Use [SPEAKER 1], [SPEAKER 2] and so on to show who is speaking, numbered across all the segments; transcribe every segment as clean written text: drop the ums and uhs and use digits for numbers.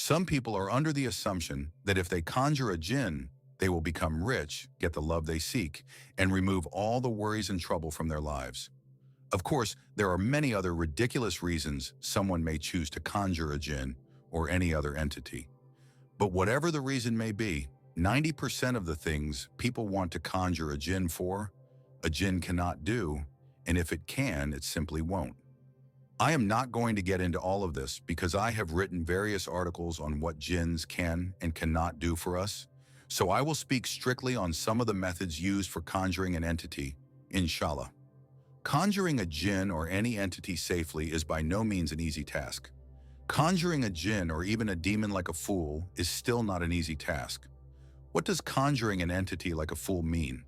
[SPEAKER 1] Some people are under the assumption that if they conjure a jinn, they will become rich, get the love they seek, and remove all the worries and trouble from their lives. Of course, there are many other ridiculous reasons someone may choose to conjure a jinn or any other entity. But whatever the reason may be, 90% of the things people want to conjure a jinn for, a jinn cannot do, and if it can, it simply won't. I am not going to get into all of this because I have written various articles on what jinns can and cannot do for us, so I will speak strictly on some of the methods used for conjuring an entity, Insha'Allah. Conjuring a jinn or any entity safely is by no means an easy task. Conjuring a jinn or even a demon like a fool is still not an easy task. What does conjuring an entity like a fool mean?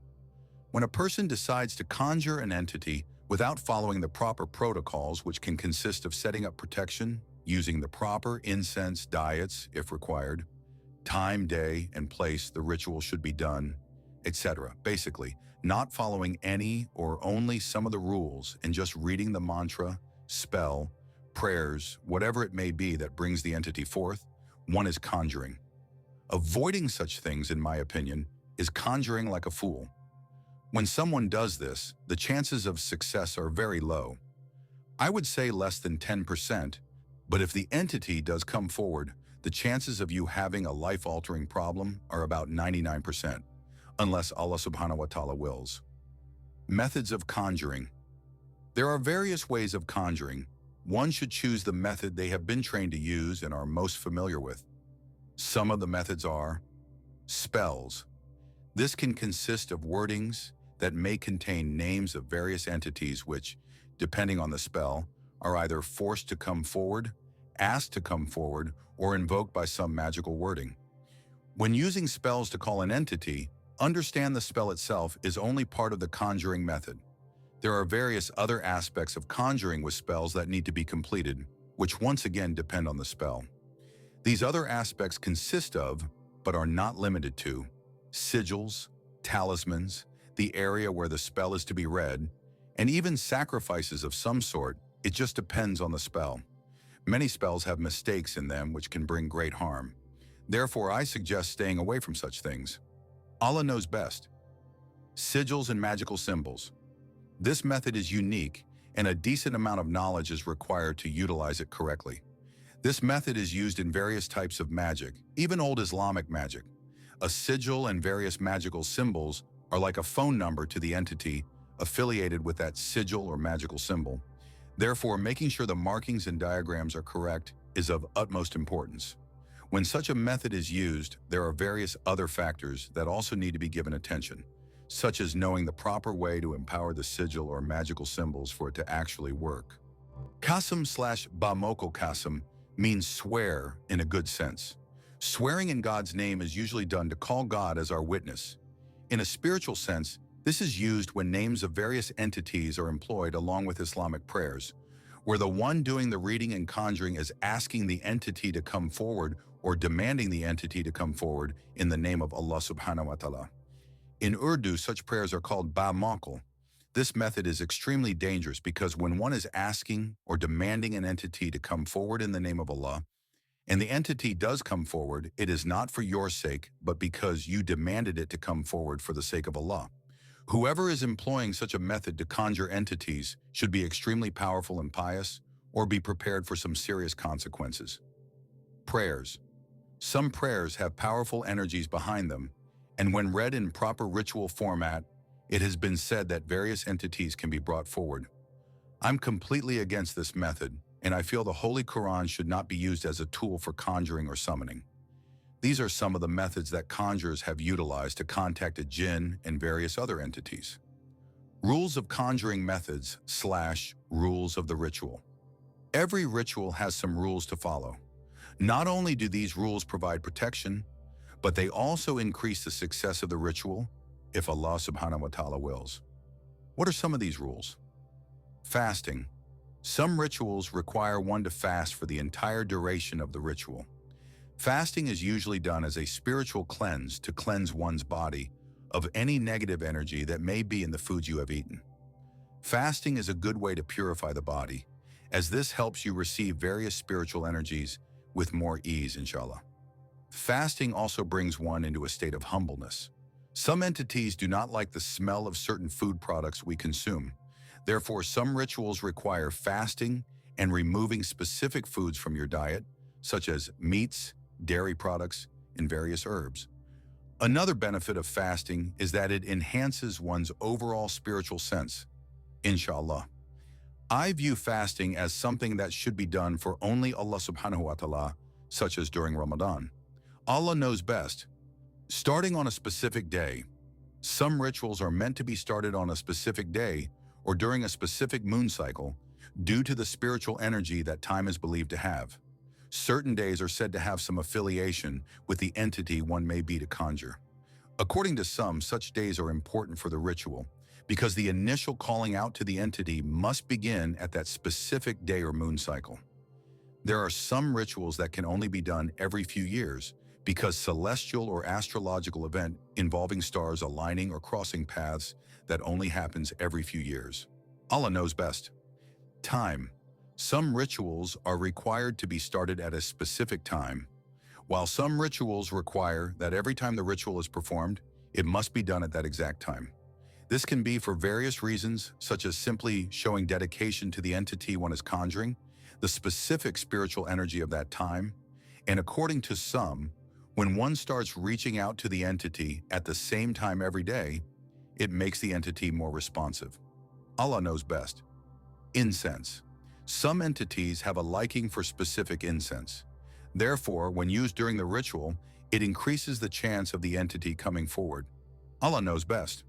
[SPEAKER 1] When a person decides to conjure an entity without following the proper protocols, which can consist of setting up protection, using the proper incense diets if required, time, day, and place the ritual should be done, etc. Basically, not following any or only some of the rules and just reading the mantra, spell, prayers, whatever it may be that brings the entity forth, one is conjuring. Avoiding such things, in my opinion, is conjuring like a fool. When someone does this, the chances of success are very low. I would say less than 10%, but if the entity does come forward, the chances of you having a life-altering problem are about 99%, unless Allah subhanahu wa ta'ala wills. Methods of conjuring. There are various ways of conjuring. One should choose the method they have been trained to use and are most familiar with. Some of the methods are spells. This can consist of wordings that may contain names of various entities which, depending on the spell, are either forced to come forward, asked to come forward, or invoked by some magical wording. When using spells to call an entity, understand the spell itself is only part of the conjuring method. There are various other aspects of conjuring with spells that need to be completed, which once again depend on the spell. These other aspects consist of, but are not limited to, sigils, talismans, the area where the spell is to be read, and even sacrifices of some sort. It just depends on the spell. Many spells have mistakes in them which can bring great harm. Therefore, I suggest staying away from such things. Allah knows best. Sigils and magical symbols. This method is unique, and a decent amount of knowledge is required to utilize it correctly. This method is used in various types of magic, even old Islamic magic. A sigil and various magical symbols are like a phone number to the entity affiliated with that sigil or magical symbol. Therefore, making sure the markings and diagrams are correct is of utmost importance. When such a method is used, there are various other factors that also need to be given attention, such as knowing the proper way to empower the sigil or magical symbols for it to actually work. Qasam/bamokal qasam means swear in a good sense. Swearing in God's name is usually done to call God as our witness. In a spiritual sense, this is used when names of various entities are employed along with Islamic prayers, where the one doing the reading and conjuring is asking the entity to come forward or demanding the entity to come forward in the name of Allah subhanahu wa ta'ala. In Urdu, such prayers are called bamokal. This method is extremely dangerous because when one is asking or demanding an entity to come forward in the name of Allah, and the entity does come forward, it is not for your sake, but because you demanded it to come forward for the sake of Allah. Whoever is employing such a method to conjure entities should be extremely powerful and pious, or be prepared for some serious consequences. Prayers. Some prayers have powerful energies behind them, and when read in proper ritual format, it has been said that various entities can be brought forward. I'm completely against this method, and I feel the Holy Quran should not be used as a tool for conjuring or summoning. These are some of the methods that conjurers have utilized to contact a jinn and various other entities. Rules of conjuring methods / rules of the ritual. Every ritual has some rules to follow. Not only do these rules provide protection, but they also increase the success of the ritual if Allah subhanahu wa ta'ala wills. What are some of these rules? Fasting. Some rituals require one to fast for the entire duration of the ritual. Fasting is usually done as a spiritual cleanse to cleanse one's body of any negative energy that may be in the foods you have eaten. Fasting is a good way to purify the body, as this helps you receive various spiritual energies with more ease, inshallah. Fasting also brings one into a state of humbleness. Some entities do not like the smell of certain food products we consume. Therefore, some rituals require fasting and removing specific foods from your diet, such as meats, dairy products, and various herbs. Another benefit of fasting is that it enhances one's overall spiritual sense. Insha'Allah. I view fasting as something that should be done for only Allah subhanahu wa ta'ala, such as during Ramadan. Allah knows best. Starting on a specific day. Some rituals are meant to be started on a specific day or during a specific moon cycle due to the spiritual energy that time is believed to have. Certain days are said to have some affiliation with the entity one may be to conjure. According to some, such days are important for the ritual because the initial calling out to the entity must begin at that specific day or moon cycle. There are some rituals that can only be done every few years because celestial or astrological event involving stars aligning or crossing paths that only happens every few years. Allah knows best. Time. Some rituals are required to be started at a specific time, while some rituals require that every time the ritual is performed, it must be done at that exact time. This can be for various reasons, such as simply showing dedication to the entity one is conjuring, the specific spiritual energy of that time, and according to some, when one starts reaching out to the entity at the same time every day, it makes the entity more responsive. Allah knows best. Incense. Some entities have a liking for specific incense. Therefore, when used during the ritual, it increases the chance of the entity coming forward. Allah knows best.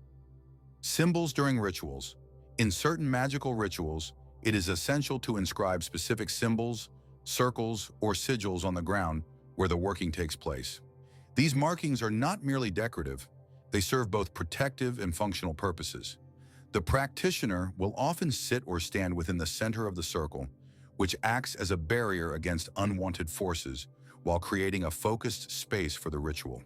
[SPEAKER 1] Symbols during rituals. In certain magical rituals, it is essential to inscribe specific symbols, circles, or sigils on the ground where the working takes place. These markings are not merely decorative, they serve both protective and functional purposes. The practitioner will often sit or stand within the center of the circle, which acts as a barrier against unwanted forces while creating a focused space for the ritual.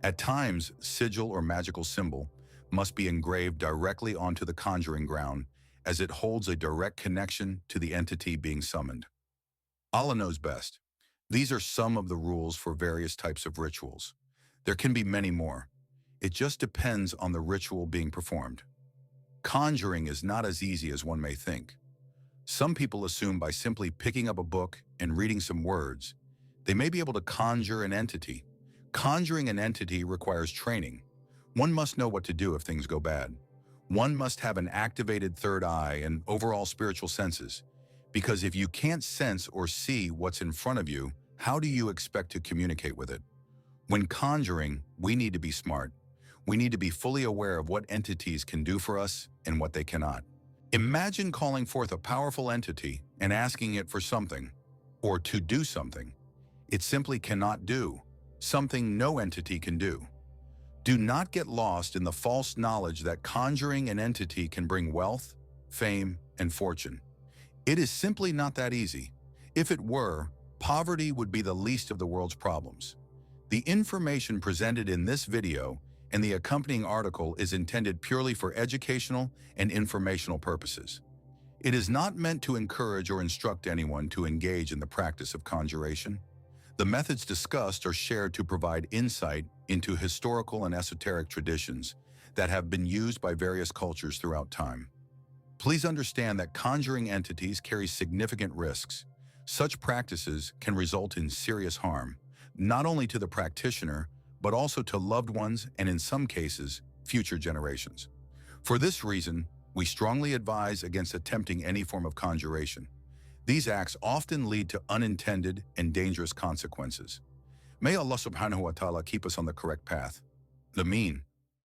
[SPEAKER 1] At times, sigil or magical symbol must be engraved directly onto the conjuring ground as it holds a direct connection to the entity being summoned. Allah knows best. These are some of the rules for various types of rituals. There can be many more. It just depends on the ritual being performed. Conjuring is not as easy as one may think. Some people assume by simply picking up a book and reading some words, they may be able to conjure an entity. Conjuring an entity requires training. One must know what to do if things go bad. One must have an activated third eye and overall spiritual senses, because if you can't sense or see what's in front of you, how do you expect to communicate with it? When conjuring, we need to be smart. We need to be fully aware of what entities can do for us and what they cannot. Imagine calling forth a powerful entity and asking it for something, or to do something. It simply cannot do, something no entity can do. Do not get lost in the false knowledge that conjuring an entity can bring wealth, fame, and fortune. It is simply not that easy. If it were, poverty would be the least of the world's problems. The information presented in this video and the accompanying article is intended purely for educational and informational purposes. It is not meant to encourage or instruct anyone to engage in the practice of conjuration. The methods discussed are shared to provide insight into historical and esoteric traditions that have been used by various cultures throughout time. Please understand that conjuring entities carry significant risks. Such practices can result in serious harm, not only to the practitioner, but also to loved ones and, in some cases, future generations. For this reason, we strongly advise against attempting any form of conjuration. These acts often lead to unintended and dangerous consequences. May Allah subhanahu wa ta'ala keep us on the correct path. Ameen.